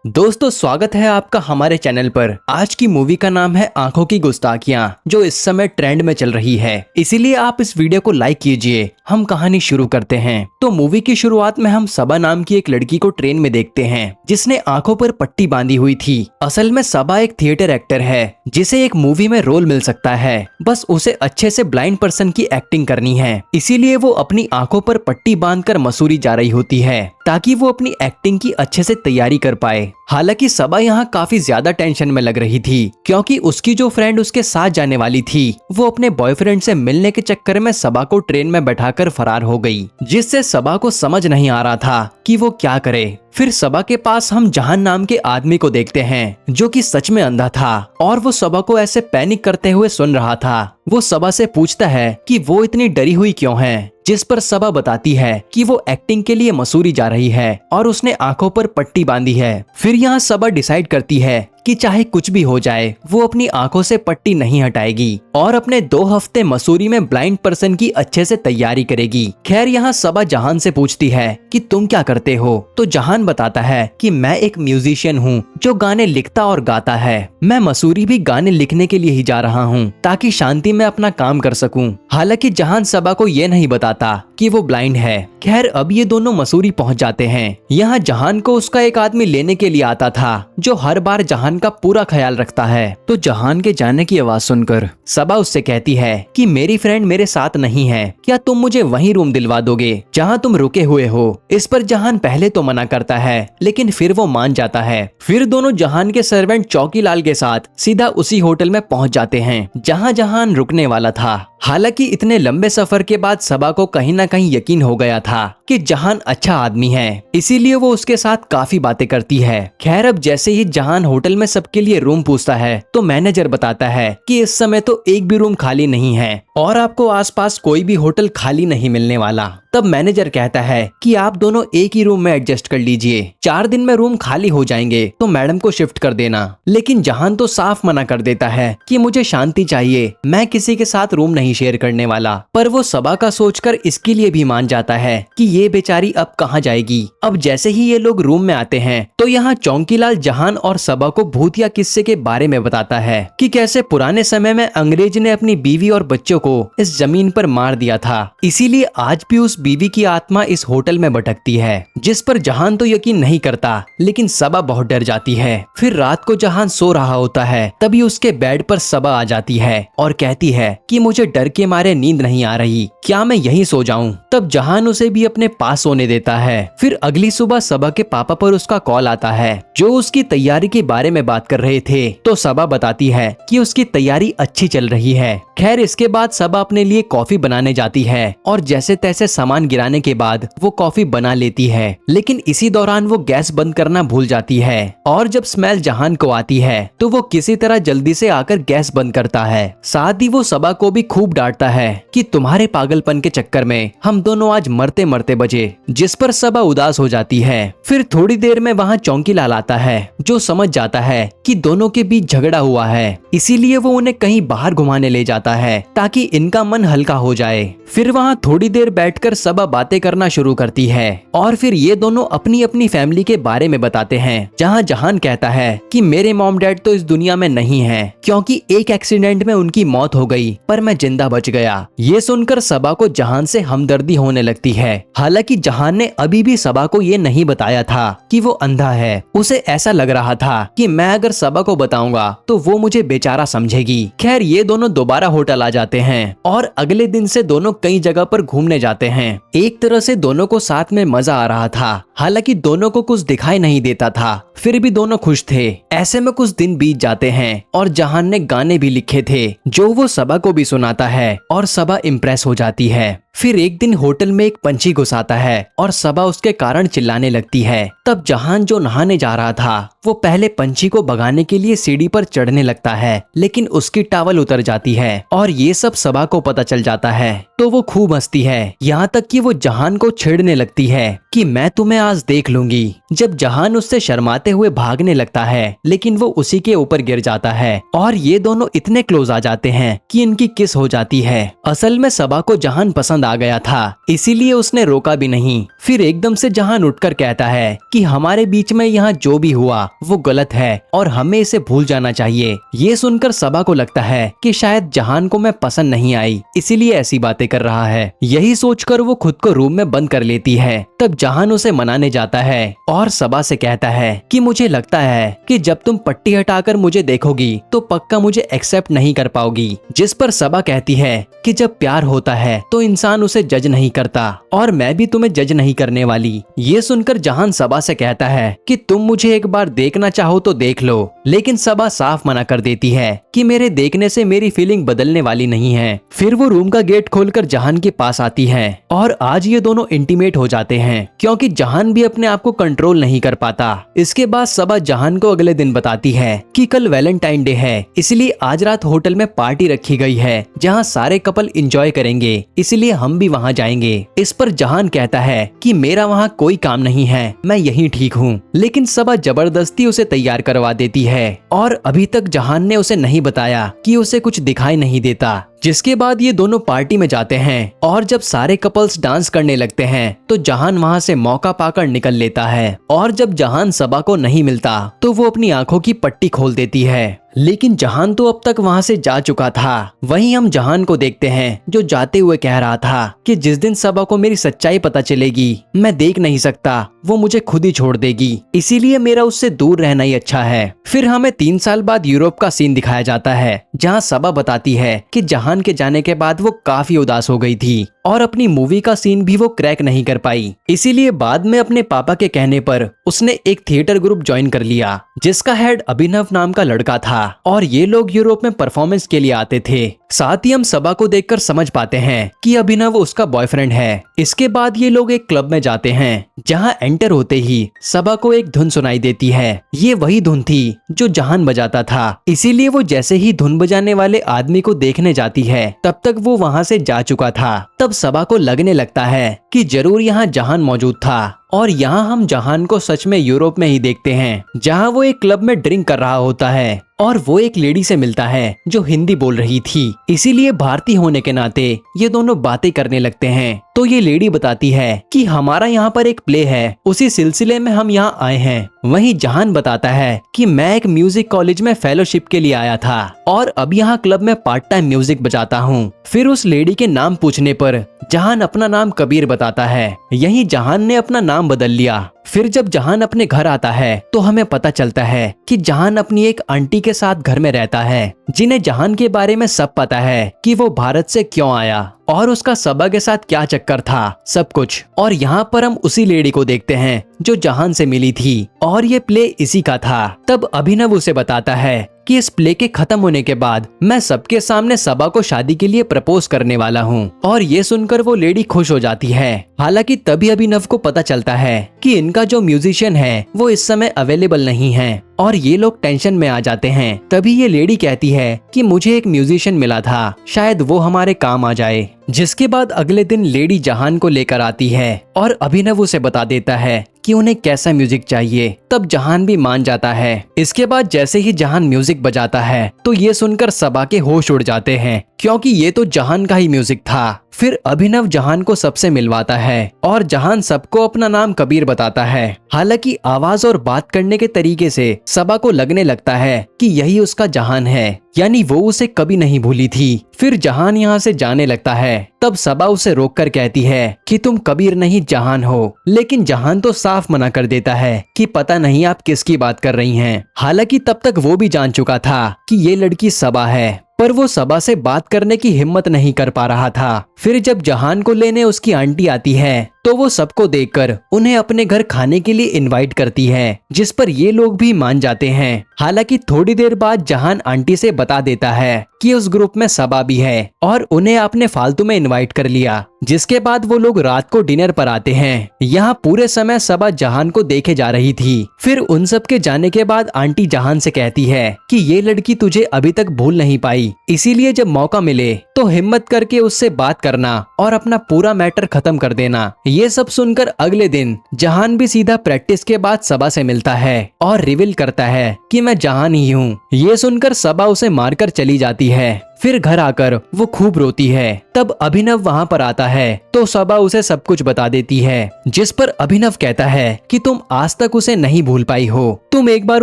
दोस्तों स्वागत है आपका हमारे चैनल पर। आज की मूवी का नाम है आंखों की गुस्ताखियां, जो इस समय ट्रेंड में चल रही है, इसीलिए आप इस वीडियो को लाइक कीजिए। हम कहानी शुरू करते हैं। तो मूवी की शुरुआत में हम सबा नाम की एक लड़की को ट्रेन में देखते हैं, जिसने आंखों पर पट्टी बांधी हुई थी। असल में सबा एक थिएटर एक्टर है, जिसे एक मूवी में रोल मिल सकता है, बस उसे अच्छे से ब्लाइंड पर्सन की एक्टिंग करनी है। इसीलिए वो अपनी आंखों पर पट्टी बांधकर मसूरी जा रही होती है, ताकि वो अपनी एक्टिंग की अच्छे से तैयारी कर पाए। हालांकि सबा यहाँ काफी ज्यादा टेंशन में लग रही थी, क्योंकि उसकी जो फ्रेंड उसके साथ जाने वाली थी, वो अपने बॉयफ्रेंड से मिलने के चक्कर में सबा को ट्रेन में बैठाकर फरार हो गई, जिससे सबा को समझ नहीं आ रहा था कि वो क्या करे। फिर सबा के पास हम जहान नाम के आदमी को देखते हैं, जो कि सच में अंधा था, और वो सबा को ऐसे पैनिक करते हुए सुन रहा था। वो सबा से पूछता है कि वो इतनी डरी हुई क्यों है, जिस पर सबा बताती है कि वो एक्टिंग के लिए मसूरी जा रही है और उसने आंखों पर पट्टी बांधी है। फिर यहाँ सबा डिसाइड करती है कि चाहे कुछ भी हो जाए, वो अपनी आंखों से पट्टी नहीं हटाएगी और अपने 2 हफ्ते मसूरी में ब्लाइंड पर्सन की अच्छे से तैयारी करेगी। खैर यहाँ सबा जहान से पूछती है कि तुम क्या करते हो, तो जहान बताता है कि मैं एक म्यूजिशियन हूँ जो गाने लिखता और गाता है। मैं मसूरी भी गाने लिखने के लिए ही जा रहा हूँ, ताकि शांति में अपना काम कर सकूं। हालांकि जहान सबा को ये नहीं बताता कि वो ब्लाइंड है। खैर अब ये दोनों मसूरी पहुंच जाते हैं। यहाँ जहान को उसका एक आदमी लेने के लिए आता था, जो हर बार जहान का पूरा ख्याल रखता है। तो जहान के जाने की आवाज सुनकर सबा उससे कहती है कि मेरी फ्रेंड मेरे साथ नहीं है, क्या तुम मुझे वही रूम दिलवा दोगे जहाँ तुम रुके हुए हो। इस पर जहान पहले तो मना करता है, लेकिन फिर वो मान जाता है। फिर दोनों जहान के सर्वेंट चौकीलाल के साथ सीधा उसी होटल में पहुंच जाते हैं जहाँ जहान रुकने वाला था। हालांकि इतने लंबे सफर के बाद सबा को कहीं ना कहीं यकीन हो गया था कि जहान अच्छा आदमी है, इसीलिए वो उसके साथ काफी बातें करती है। खैर अब जैसे ही जहान होटल में सबके लिए रूम पूछता है, तो मैनेजर बताता है कि इस समय तो एक भी रूम खाली नहीं है और आपको आसपास कोई भी होटल खाली नहीं मिलने वाला। तब मैनेजर कहता है कि आप दोनों एक ही रूम में एडजस्ट कर लीजिए, 4 दिन में रूम खाली हो जाएंगे तो मैडम को शिफ्ट कर देना। लेकिन जहान तो साफ मना कर देता है कि मुझे शांति चाहिए, मैं किसी के साथ रूम नहीं शेयर करने वाला। पर वो सबा का सोचकर इसके लिए भी मान जाता है कि ये बेचारी अब कहाँ जाएगी। अब जैसे ही ये लोग रूम में आते हैं, तो यहाँ चौकीलाल जहान और सबा को भूतिया किस्से के बारे में बताता है कि कैसे पुराने समय में अंग्रेज ने अपनी बीवी और बच्चों को इस जमीन पर मार दिया था, इसीलिए आज भी उस बीवी की आत्मा इस होटल में भटकती है। जिस पर जहान तो यकीन नहीं करता, लेकिन सबा बहुत डर जाती है। फिर रात को जहान सो रहा होता है, तभी उसके बेड पर सबा आ जाती है और कहती है कि मुझे डर के मारे नींद नहीं आ रही, क्या मैं यहीं सो जाऊं। तब जहान उसे भी अपने पास सोने देता है। फिर अगली सुबह सबा के पापा पर उसका कॉल आता है, जो उसकी तैयारी के बारे में बात कर रहे थे। तो सबा बताती है कि उसकी तैयारी अच्छी चल रही है। खैर इसके बाद सबा अपने लिए कॉफी बनाने जाती है और जैसे तैसे सामान गिराने के बाद वो कॉफी बना लेती है। लेकिन इसी दौरान वो गैस बंद करना भूल जाती है और जब स्मेल जहान को आती है, तो वो किसी तरह जल्दी से आकर गैस बंद करता है। साथ ही वो सबा को भी खूब डांटता है कि तुम्हारे पागलपन के चक्कर में हम दोनों आज मरते मरते बचे, जिस पर सबा उदास हो जाती है। फिर थोड़ी देर में वहाँ चौकीलाल आता है, जो समझ जाता है कि दोनों के बीच झगड़ा हुआ है, इसीलिए वो उन्हें कहीं बाहर घुमाने ले जाता है ताकि इनका मन हल्का हो जाए। फिर वहाँ थोड़ी देर बैठकर सबा बातें करना शुरू करती है और फिर ये दोनों अपनी अपनी फैमिली के बारे में बताते हैं। जहाँ जहान कहता है कि मेरे मॉम डैड तो इस दुनिया में नहीं है, क्योंकि एक एक्सीडेंट में उनकी मौत हो गई, पर मैं जिंदा बच गया। ये सुनकर सबा को जहान से हमदर्दी होने लगती है। हालांकि जहान ने अभी भी सबा को ये नहीं बताया था कि वो अंधा है। उसे ऐसा लग रहा था कि मैं अगर सबा को बताऊंगा तो वो मुझे बेचारा समझेगी। खैर ये दोनों दोबारा होटल आ जाते हैं और अगले दिन से दोनों कई जगह पर घूमने जाते हैं। एक तरह से दोनों को साथ में मजा आ रहा था। हालांकि दोनों को कुछ दिखाई नहीं देता था, फिर भी दोनों खुश थे। ऐसे में कुछ दिन बीत जाते हैं और जहान ने गाने भी लिखे थे, जो वो सबा को भी सुनाता है और सबा इम्प्रेस हो जाती है। फिर एक दिन होटल में एक पंछी घुस आता है और सबा उसके कारण चिल्लाने लगती है। तब जहान जो नहाने जा रहा था, वो पहले पंछी को भगाने के लिए सीढ़ी पर चढ़ने लगता है, लेकिन उसकी टॉवल उतर जाती है और ये सब सबा को पता चल जाता है। तो वो खूब हंसती है, यहाँ तक कि वो जहान को छेड़ने लगती है कि मैं तुम्हें आज देख लूंगी। जब जहान उससे शर्माते हुए भागने लगता है, लेकिन वो उसी के ऊपर गिर जाता है और ये दोनों इतने क्लोज आ जाते हैं कि इनकी किस हो जाती है। असल में सबा को जहान पसंद आ गया था, इसीलिए उसने रोका भी नहीं। फिर एकदम से जहान उठकर कहता है कि हमारे बीच में यहाँ जो भी हुआ वो गलत है और हमें इसे भूल जाना चाहिए। ये सुनकर सबा को लगता है कि शायद जहान को मैं पसंद नहीं आई, इसीलिए ऐसी बातें कर रहा है। यही सोचकर वो खुद को रूम में बंद कर लेती है। तब जहान उसे मनाने जाता है और सबा से कहता है कि मुझे लगता है कि जब तुम पट्टी हटाकर मुझे देखोगी तो पक्का मुझे एक्सेप्ट नहीं कर पाओगी। जिस पर सबा कहती है कि जब प्यार होता है तो इंसान उसे जज नहीं करता और मैं भी तुम्हें जज नहीं करने वाली। ये सुनकर जहान सबा से कहता है कि तुम मुझे एक बार देखना चाहो तो देख लो, लेकिन सबा साफ मना कर देती है कि मेरे देखने से मेरी फीलिंग बदलने वाली नहीं है। फिर वो रूम का गेट खोलकर जहान के पास आती है और आज ये दोनों इंटीमेट हो जाते हैं, क्योंकि जहान भी अपने आप को कंट्रोल नहीं कर पाता। इसके बाद सबा जहान को अगले दिन बताती है कि कल वैलेंटाइन डे है, इसलिए आज रात होटल में पार्टी रखी गई है जहाँ सारे कपल एंजॉय करेंगे, इसलिए हम भी वहाँ जाएंगे। इस पर जहान कहता है कि मेरा वहाँ कोई काम नहीं है, मैं यहीं ठीक हूँ। लेकिन सबा जबरदस्ती उसे तैयार करवा देती है और अभी तक जहान ने उसे नहीं बताया कि उसे कुछ दिखाई नहीं देता। जिसके बाद ये दोनों पार्टी में जाते हैं और जब सारे कपल्स डांस करने लगते हैं तो जहान वहाँ से मौका पाकर निकल लेता है और जब जहान सबा को नहीं मिलता तो वो अपनी आंखों की पट्टी खोल देती है। लेकिन जहान तो अब तक वहाँ से जा चुका था। वहीं हम जहान को देखते हैं जो जाते हुए कह रहा था कि जिस दिन सबा को मेरी सच्चाई पता चलेगी मैं देख नहीं सकता, वो मुझे खुद ही छोड़ देगी, इसीलिए मेरा उससे दूर रहना ही अच्छा है। फिर हमें 3 साल बाद यूरोप का सीन दिखाया जाता है जहाँ सबा बताती है कि जहान के जाने के बाद वो काफी उदास हो गई थी और अपनी मूवी का सीन भी वो क्रैक नहीं कर पाई, इसीलिए बाद में अपने पापा के कहने पर उसने एक थिएटर ग्रुप ज्वाइन कर लिया जिसका हेड अभिनव नाम का लड़का था और ये लोग यूरोप में परफॉर्मेंस के लिए आते थे। साथ ही हम सबा को देखकर समझ पाते हैं कि अभिनव उसका बॉयफ्रेंड है। इसके बाद ये लोग एक क्लब में जाते हैं जहां एंटर होते ही सबा को एक धुन सुनाई देती है। ये वही धुन थी जो जहान बजाता था, इसीलिए वो जैसे ही धुन बजाने वाले आदमी को देखने जाती है तब तक वो वहां से जा चुका था। तब सबा को लगने लगता है कि जरूर यहाँ जहान मौजूद था और यहाँ हम जहान को सच में यूरोप में ही देखते हैं जहाँ वो एक क्लब में ड्रिंक कर रहा होता है और वो एक लेडी से मिलता है जो हिंदी बोल रही थी, इसीलिए भारतीय होने के नाते ये दोनों बातें करने लगते हैं। तो ये लेडी बताती है कि हमारा यहाँ पर एक प्ले है, उसी सिलसिले में हम यहाँ आए हैं। वहीं जहान बताता है कि मैं एक म्यूजिक कॉलेज में फेलोशिप के लिए आया था और अब यहाँ क्लब में पार्ट टाइम म्यूजिक बजाता हूँ। फिर उस लेडी के नाम पूछने पर जहान अपना नाम कबीर बताता है। यही जहान ने अपना नाम बदल लिया। फिर जब जहान अपने घर आता है तो हमें पता चलता है कि जहान अपनी एक आंटी के साथ घर में रहता है जिन्हें जहान के बारे में सब पता है कि वो भारत से क्यों आया और उसका सबा के साथ क्या चक्कर था, सब कुछ। और यहाँ पर हम उसी लेडी को देखते हैं जो जहान से मिली थी और ये प्ले इसी का था। तब अभिनव उसे बताता है कि इस प्ले के खत्म होने के बाद मैं सबके सामने सबा को शादी के लिए प्रपोज करने वाला हूँ और ये सुनकर वो लेडी खुश हो जाती है। हालांकि तभी अभिनव को पता चलता है कि इनका जो म्यूजिशियन है वो इस समय अवेलेबल नहीं है और ये लोग टेंशन में आ जाते हैं। तभी ये लेडी कहती है कि मुझे एक म्यूजिशियन मिला था, शायद वो हमारे काम आ जाए। जिसके बाद अगले दिन लेडी जहान को लेकर आती है और अभिनव उसे बता देता है कि उन्हें कैसा म्यूजिक चाहिए। तब जहान भी मान जाता है। इसके बाद जैसे ही जहान म्यूजिक बजाता है तो ये सुनकर सबा के होश उड़ जाते हैं क्योंकि ये तो जहान का ही म्यूजिक था। फिर अभिनव जहान को सबसे मिलवाता है और जहान सबको अपना नाम कबीर बताता है। हालांकि आवाज और बात करने के तरीके से सबा को लगने लगता है कि यही उसका जहान है, यानी वो उसे कभी नहीं भूली थी। फिर जहान यहाँ से जाने लगता है। तब सबा उसे रोककर कहती है कि तुम कबीर नहीं जहान हो, लेकिन जहान तो साफ मना कर देता है कि पता नहीं आप किसकी बात कर रही हैं। हालांकि तब तक वो भी जान चुका था कि ये लड़की सबा है, पर वो सबा से बात करने की हिम्मत नहीं कर पा रहा था। फिर जब जहान को लेने उसकी आंटी आती है तो वो सबको देखकर उन्हें अपने घर खाने के लिए इनवाइट करती है, जिस पर ये लोग भी मान जाते हैं। हालांकि थोड़ी देर बाद जहान आंटी से बता देता है कि उस ग्रुप में सबा भी है और उन्हें आपने फालतू में इनवाइट कर लिया। जिसके बाद वो लोग रात को डिनर पर आते हैं। यहाँ पूरे समय सबा जहान को देखे जा रही थी। फिर उन सब के जाने के बाद आंटी जहान से कहती है कि ये लड़की तुझे अभी तक भूल नहीं पाई, इसीलिए जब मौका मिले तो हिम्मत करके उससे बात करना और अपना पूरा मैटर खत्म कर देना। ये सब सुनकर अगले दिन जहान भी सीधा प्रैक्टिस के बाद सबा से मिलता है और रिवील करता है कि मैं जहान ही हूँ। ये सुनकर सबा उसे मारकर चली जाती है। फिर घर आकर वो खूब रोती है। तब अभिनव वहाँ पर आता है तो सबा उसे सब कुछ बता देती है, जिस पर अभिनव कहता है कि तुम आज तक उसे नहीं भूल पाई हो। तुम एक बार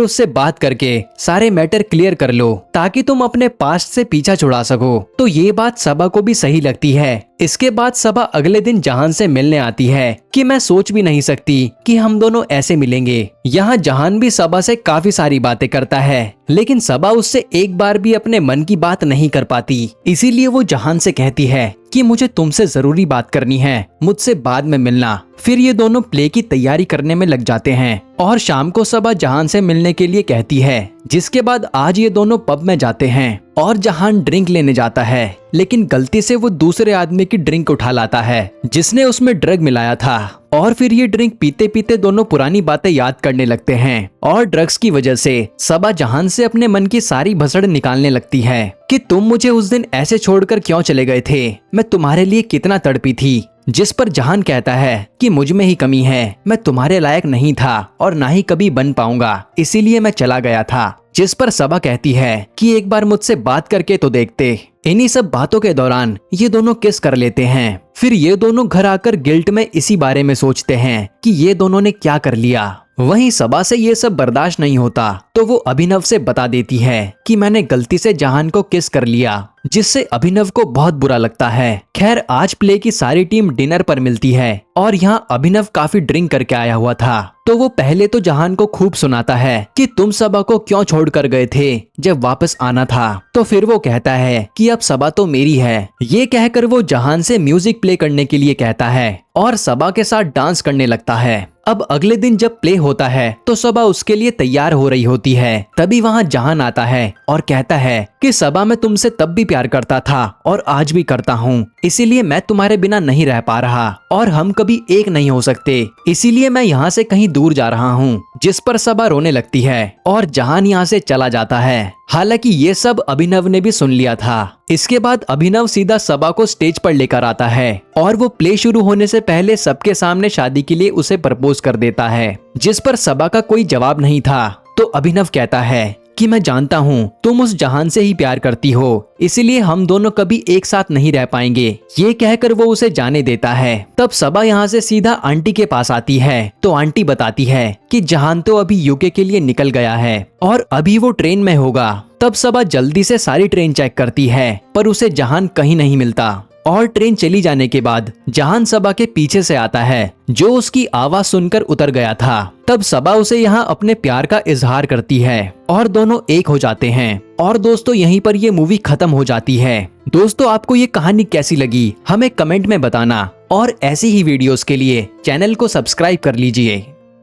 उससे बात करके सारे मैटर क्लियर कर लो ताकि तुम अपने पास्ट से पीछा छुड़ा सको। तो ये बात सबा को भी सही लगती है। इसके बाद सबा अगले दिन जहान से मिलने आती है कि मैं सोच भी नहीं सकती कि हम दोनों ऐसे मिलेंगे। यहाँ जहान भी सबा से काफी सारी बातें करता है, लेकिन सबा उससे एक बार भी अपने मन की बात नहीं कर पाती। इसीलिए वो जहान से कहती है कि मुझे तुमसे जरूरी बात करनी है, मुझसे बाद में मिलना। फिर ये दोनों प्ले की तैयारी करने में लग जाते हैं और शाम को सबा जहान से मिलने के लिए कहती है, जिसके बाद आज ये दोनों पब में जाते हैं और जहान ड्रिंक लेने जाता है, लेकिन गलती से वो दूसरे आदमी की ड्रिंक उठा लाता है जिसने उसमें ड्रग मिलाया था। और फिर ये ड्रिंक पीते पीते दोनों पुरानी बातें याद करने लगते हैं और ड्रग्स की वजह से सबा जहान से अपने मन की सारी भसड़ निकालने लगती है कि तुम मुझे उस दिन ऐसे छोड़कर क्यों चले गए थे, मैं तुम्हारे लिए कितना तड़पी थी। जिस पर जहान कहता है कि मुझ में ही कमी है, मैं तुम्हारे लायक नहीं था और ना ही कभी बन पाऊंगा, इसीलिए मैं चला गया था। जिस पर सबा कहती है कि एक बार मुझसे बात करके तो देखते। इन्हीं सब बातों के दौरान ये दोनों किस कर लेते हैं। फिर ये दोनों घर आकर गिल्ट में इसी बारे में सोचते हैं कि ये दोनों ने क्या कर लिया। वहीं सबा से ये सब बर्दाश्त नहीं होता तो वो अभिनव से बता देती है कि मैंने गलती से जहान को किस कर लिया, जिससे अभिनव को बहुत बुरा लगता है। खैर आज प्ले की सारी टीम डिनर पर मिलती है और यहाँ अभिनव काफी ड्रिंक करके आया हुआ था। तो वो पहले तो जहान को खूब सुनाता है कि तुम सबा को क्यों छोड़ कर गए थे जब वापस आना था। तो फिर वो कहता है कि अब सबा तो मेरी है। ये कहकर वो जहान से म्यूजिक प्ले करने के लिए कहता है और सबा के साथ डांस करने लगता है। अब अगले दिन जब प्ले होता है तो सबा उसके लिए तैयार हो रही होती है। तभी वहाँ जहान आता है और कहता है कि सबा मैं तुमसे तब भी प्यार करता था और आज भी करता हूँ, इसीलिए मैं तुम्हारे बिना नहीं रह पा रहा और हम कभी एक नहीं हो सकते, इसीलिए मैं यहाँ से कहीं दूर जा रहा हूँ। जिस पर सबा रोने लगती है और जहान यहाँ से चला जाता है। हालांकि ये सब अभिनव ने भी सुन लिया था। इसके बाद अभिनव सीधा सबा को स्टेज पर लेकर आता है और वो प्ले शुरू होने से पहले सबके सामने शादी के लिए उसे प्रपोज कर देता है। जिस पर सबा का कोई जवाब नहीं था तो अभिनव कहता है कि मैं जानता हूँ तुम उस जहान से ही प्यार करती हो, इसीलिए हम दोनों कभी एक साथ नहीं रह पाएंगे। ये कहकर वो उसे जाने देता है। तब सबा यहाँ से सीधा आंटी के पास आती है तो आंटी बताती है कि जहान तो अभी यूके के लिए निकल गया है और अभी वो ट्रेन में होगा। तब सबा जल्दी से सारी ट्रेन चेक करती है पर उसे जहान कहीं नहीं मिलता और ट्रेन चली जाने के बाद जहान सबा के पीछे से आता है जो उसकी आवाज सुनकर उतर गया था। तब सबा उसे यहाँ अपने प्यार का इजहार करती है और दोनों एक हो जाते हैं। और दोस्तों यहीं पर ये मूवी खत्म हो जाती है। दोस्तों आपको ये कहानी कैसी लगी हमें कमेंट में बताना और ऐसी ही वीडियोस के लिए चैनल को सब्सक्राइब कर लीजिए।